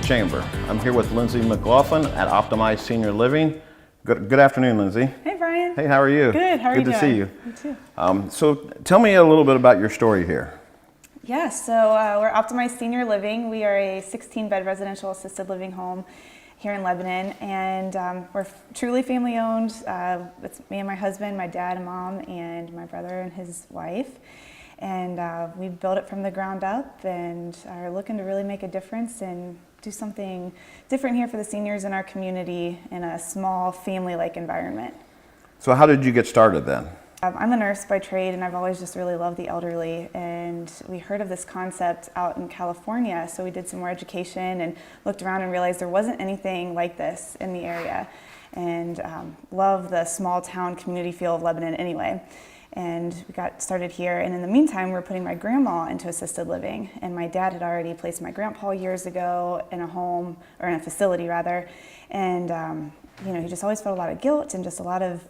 Chamber. I'm here with Lindsay McLaughlin at Optimize Senior Living. Good afternoon, Lindsay. Hey, Brian. Hey, how are you? Good. How are you doing? Good to see you. You too. So tell me a little bit about your story here. Yeah, so we're Optimize Senior Living. We are a 16-bed residential assisted living home here in Lebanon, and we're truly family-owned. It's me and my husband, my dad and mom, and my brother and his wife. And we built it from the ground up and are looking to really make a difference and do something different here for the seniors in our community in a small family-like environment. So how did you get started then? I'm a nurse by trade, and I've always just really loved the elderly, and we heard of this concept out in California, so we did some more education and looked around and realized there wasn't anything like this in the area, and love the small town community feel of Lebanon anyway. And we got started here, and in the meantime, we were putting my grandma into assisted living, and my dad had already placed my grandpa years ago in a home, or in a facility rather, and he just always felt a lot of guilt and just a lot of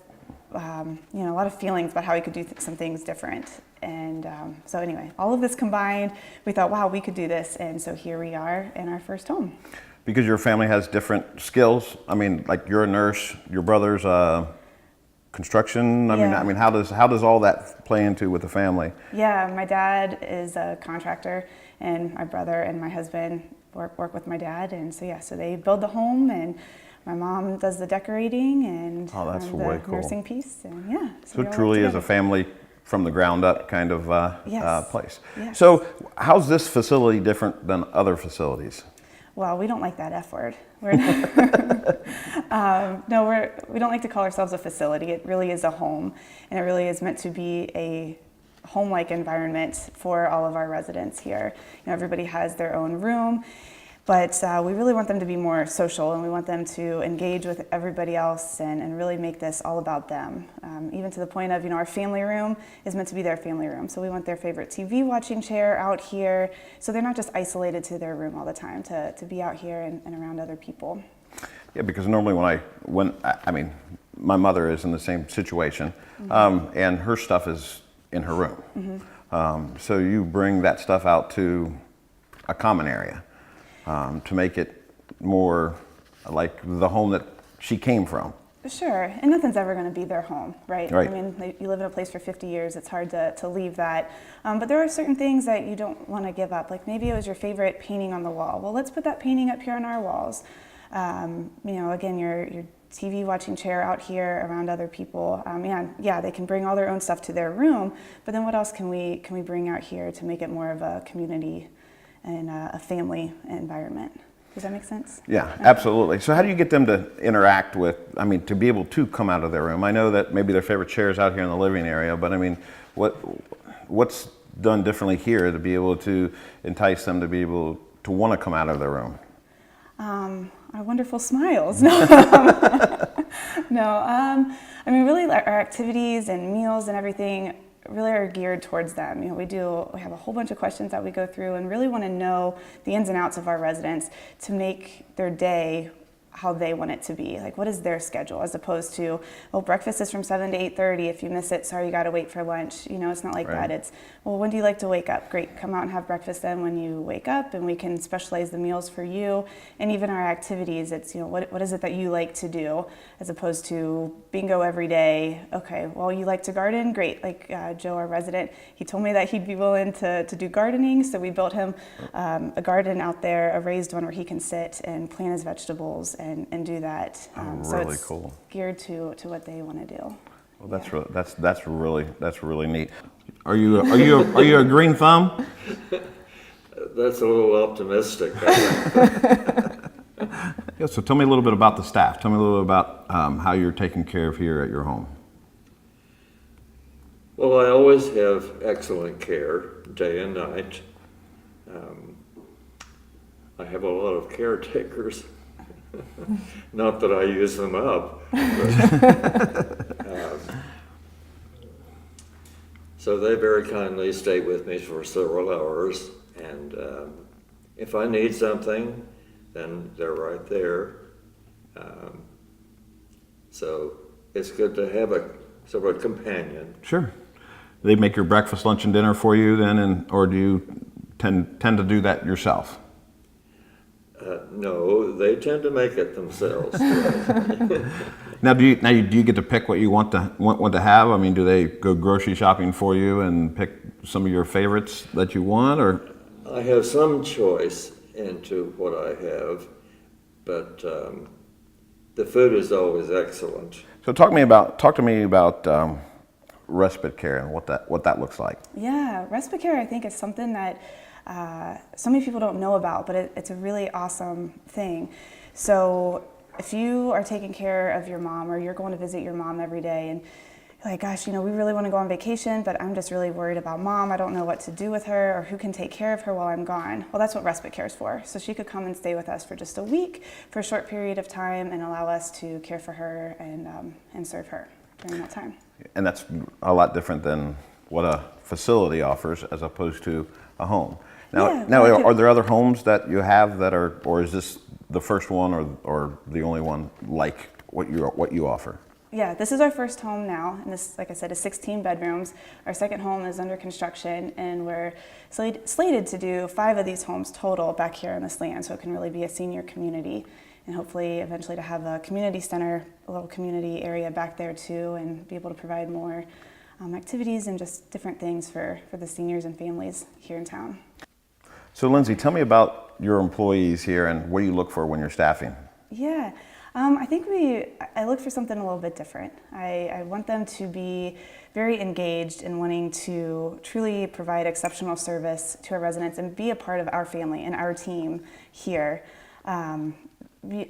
a lot of feelings about how he could do some things different. And so anyway, all of this combined, we thought, wow, we could do this. And so here we are in our first home. Because your family has different skills. I mean, like you're a nurse, your brother's construction. I mean, how does all that play into with the family? Yeah, my dad is a contractor, and my brother and my husband work with my dad. And so they build the home, and my mom does the decorating and the cool. nursing piece, and so it truly is a family from the ground up kind of place. Yes. So how's this facility different than other facilities? Well, we don't like that F word. We don't like to call ourselves a facility. It really is a home, and it really is meant to be a home-like environment for all of our residents here. Everybody has their own room. But we really want them to be more social, and we want them to engage with everybody else and really make this all about them. Even to the point of, our family room is meant to be their family room. So we want their favorite TV watching chair out here, so they're not just isolated to their room all the time, to be out here and around other people. Yeah, because normally my mother is in the same situation, and her stuff is in her room. So you bring that stuff out to a common area. To make it more like the home that she came from. Sure, and nothing's ever going to be their home, right? Right. I mean, you live in a place for 50 years, it's hard to leave that. But there are certain things that you don't want to give up. Like maybe it was your favorite painting on the wall. Well, let's put that painting up here on our walls. Again, your TV watching chair out here around other people. They can bring all their own stuff to their room, but then what else can we bring out here to make it more of a community and a family environment? Does that make sense? Yeah, absolutely. So how do you get them to interact with, to be able to come out of their room? I know that maybe their favorite chair is out here in the living area, but what's done differently here to be able to Entice them to be able to want to come out of their room? Our wonderful smiles. Really our activities and meals and everything really are geared towards them. We have a whole bunch of questions that we go through and really want to know the ins and outs of our residents to make their day how they want it to be. Like, what is their schedule, as opposed to, breakfast is from 7 to 8:30. If you miss it, sorry, you got to wait for lunch. It's not like that. It's, when do you like to wake up? Great, come out and have breakfast then when you wake up, and we can specialize the meals for you. And even our activities, it's, what is it that you like to do, as opposed to bingo every day. Okay, well, you like to garden? Great. Like Joe, our resident, he told me that he'd be willing to do gardening, so we built him a garden out there, a raised one where he can sit and plant his vegetables and do that. So really it's cool. Geared to what they want to do. Well, that's really neat. Are you a green thumb? That's a little optimistic. Yeah. So tell me a little bit about the staff. Tell me a little bit about how you're taken care of here at your home. Well, I always have excellent care, day and night. I have a lot of caretakers. Not that I use them up. So they very kindly stay with me for several hours, and if I need something, then they're right there. So it's good to have a sort of a companion. Sure. They make your breakfast, lunch, and dinner for you then, or do you tend to do that yourself? No, they tend to make it themselves. Now, do you get to pick what you want to have? I mean, do they go grocery shopping for you and pick some of your favorites that you want, or? I have some choice into what I have, but the food is always excellent. So talk to me about respite care and what that looks like. Yeah, respite care I think is something that so many people don't know about, but it's a really awesome thing. So if you are taking care of your mom, or you're going to visit your mom every day, and you're like, gosh, we really want to go on vacation, but I'm just really worried about mom. I don't know what to do with her, or who can take care of her while I'm gone. Well, that's what respite care is for. So she could come and stay with us for just a week, for a short period of time, and allow us to care for her and serve her during that time. And that's a lot different than what a facility offers as opposed to a home. Now, are there other homes that you have that are, or is this the first one, or the only one like what you offer? Yeah, this is our first home now, and this, like I said, is 16 bedrooms. Our second home is under construction, and we're slated to do 5 of these homes total back here on this land, so it can really be a senior community, and hopefully eventually to have a community center, a little community area back there too, and be able to provide more activities and just different things for the seniors and families here in town. So Lindsay, tell me about your employees here and what do you look for when you're staffing? Yeah, I think I look for something a little bit different. I want them to be very engaged in wanting to truly provide exceptional service to our residents and be a part of our family and our team here. And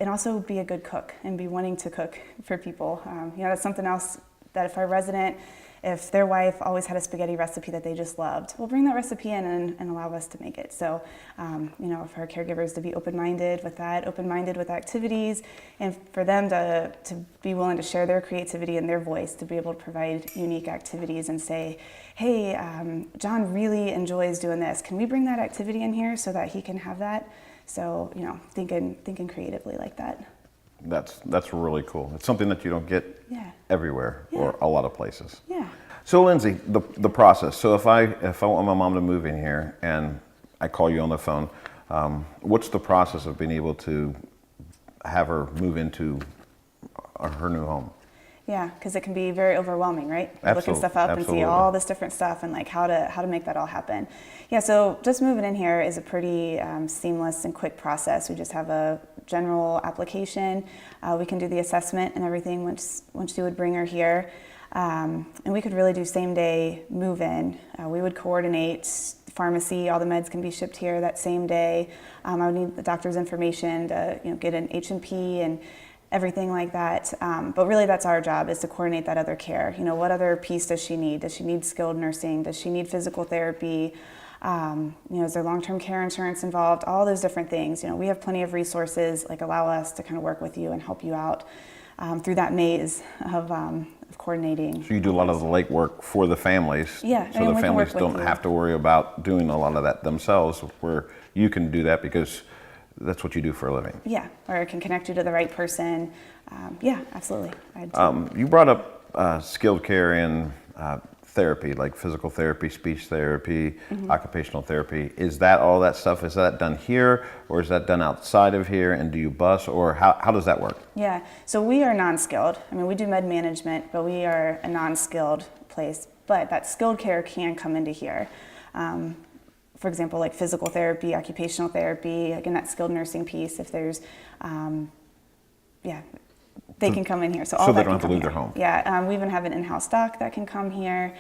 also be a good cook and be wanting to cook for people. That's something else that if their wife always had a spaghetti recipe that they just loved, we'll bring that recipe in and allow us to make it. So, for our caregivers to be open-minded with that, open-minded with activities, and for them to be willing to share their creativity and their voice, to be able to provide unique activities and say, hey, John really enjoys doing this. Can we bring that activity in here so that he can have that? So, thinking creatively like that. That's really cool. It's something that you don't get everywhere or a lot of places. Yeah. So Lindsay, the process. So if I want my mom to move in here and I call you on the phone, what's the process of being able to have her move into her new home? Yeah, because it can be very overwhelming, right? Absolutely. Looking stuff up Absolutely. and see all this different stuff and like how to make that all happen. Yeah, so just moving in here is a pretty seamless and quick process. We just have a general application. We can do the assessment and everything once you would bring her here. And we could really do same day move in. We would coordinate pharmacy. All the meds can be shipped here that same day. I would need the doctor's information to get an H&P and everything like that. But really that's our job, is to coordinate that other care. What other piece does she need? Does she need skilled nursing? Does she need physical therapy? Is there long-term care insurance involved? All those different things. We have plenty of resources, allow us to kind of work with you and help you out through that maze of coordinating. So you do a lot of the legwork for the families. Yeah. So the families don't have to worry about doing a lot of that themselves, where you can do that because that's what you do for a living. Yeah, or it can connect you to the right person. Yeah, absolutely. You brought up skilled care and therapy, like physical therapy, speech therapy, occupational therapy. Is that all that stuff? Is that done here, or is that done outside of here? And do you bus, or how does that work? Yeah, so we are non-skilled. We do med management, but we are a non-skilled place. But that skilled care can come into here. For example, like physical therapy, occupational therapy, again, that skilled nursing piece, if there's, they can come in here. So all they that don't have to leave here. their home. Yeah, we even have an in-house doc that can come here,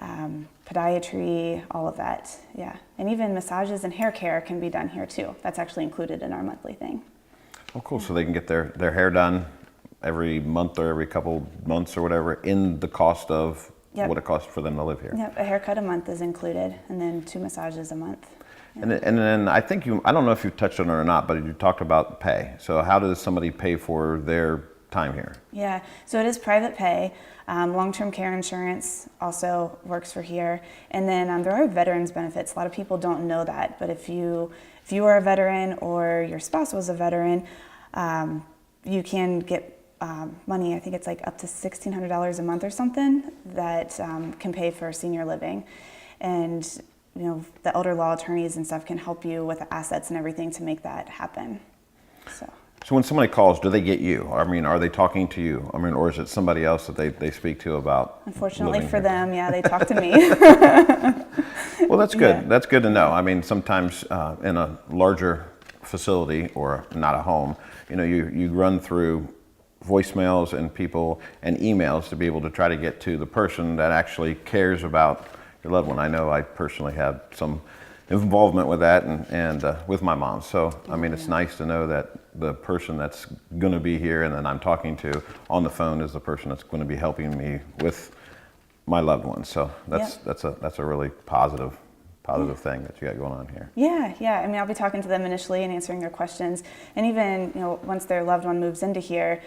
podiatry, all of that, yeah. And even massages and hair care can be done here too. That's actually included in our monthly thing. Oh, cool. So they can get their hair done every month or every couple months or whatever in the cost of what it costs for them to live here. Yep, a haircut a month is included, and then 2 massages a month. Yeah. And then I think I don't know if you touched on it or not, but you talked about pay. So how does somebody pay for their time here? Yeah, so it is private pay. Long-term care insurance also works for here. And then there are veterans benefits. A lot of people don't know that, but if you are a veteran or your spouse was a veteran, you can get money. I think it's like up to $1,600 a month or something that can pay for senior living. And the elder law attorneys and stuff can help you with the assets and everything to make that happen. So when somebody calls, do they get you? I mean, are they talking to you? I mean, or is it somebody else that they speak to about? Unfortunately living for here? them, yeah, they talk to me. Well, that's good. Yeah. That's good to know. I mean, sometimes in a larger facility or not a home, you run through voicemails and people and emails to be able to try to get to the person that actually cares about your loved one. I know I personally had some involvement with that and with my mom. So, I mean, it's nice to know that the person that's going to be here and that I'm talking to on the phone is the person that's going to be helping me with my loved one. So that's a really positive thing that you got going on here. Yeah. I mean, I'll be talking to them initially and answering their questions. And even, once their loved one moves into here,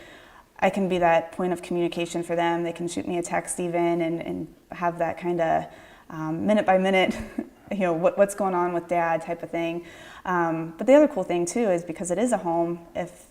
I can be that point of communication for them. They can shoot me a text even and have that kind of minute by minute, what's going on with dad type of thing. But the other cool thing too is because it is a home, if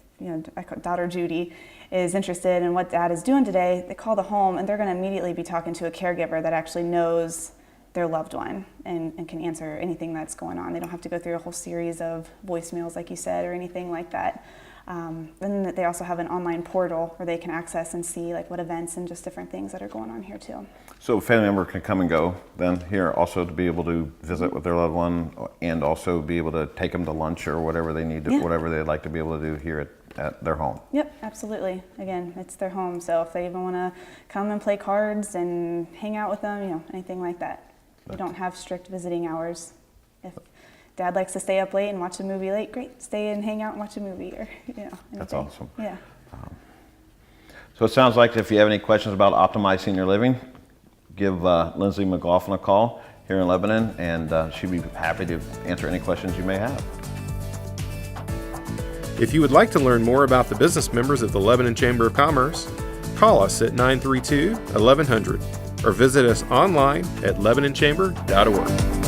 daughter Judy is interested in what dad is doing today, they call the home and they're going to immediately be talking to a caregiver that actually knows their loved one and can answer anything that's going on. They don't have to go through a whole series of voicemails like you said or anything like that. Then they also have an online portal where they can access and see like what events and just different things that are going on here too. So a family member can come and go then here also to be able to visit with their loved one and also be able to take them to lunch or whatever they need to, whatever they'd like to be able to do here at their home. Yep, absolutely. Again, it's their home. So if they even want to come and play cards and hang out with them, anything like that. We don't have strict visiting hours. If dad likes to stay up late and watch a movie late, great, stay and hang out and watch a movie or, anything. That's awesome. Yeah. So it sounds like if you have any questions about optimizing your living, give Lindsay McLaughlin a call here in Lebanon, and she'd be happy to answer any questions you may have. If you would like to learn more about the business members of the Lebanon Chamber of Commerce, call us at 932-1100 or visit us online at lebanonchamber.org.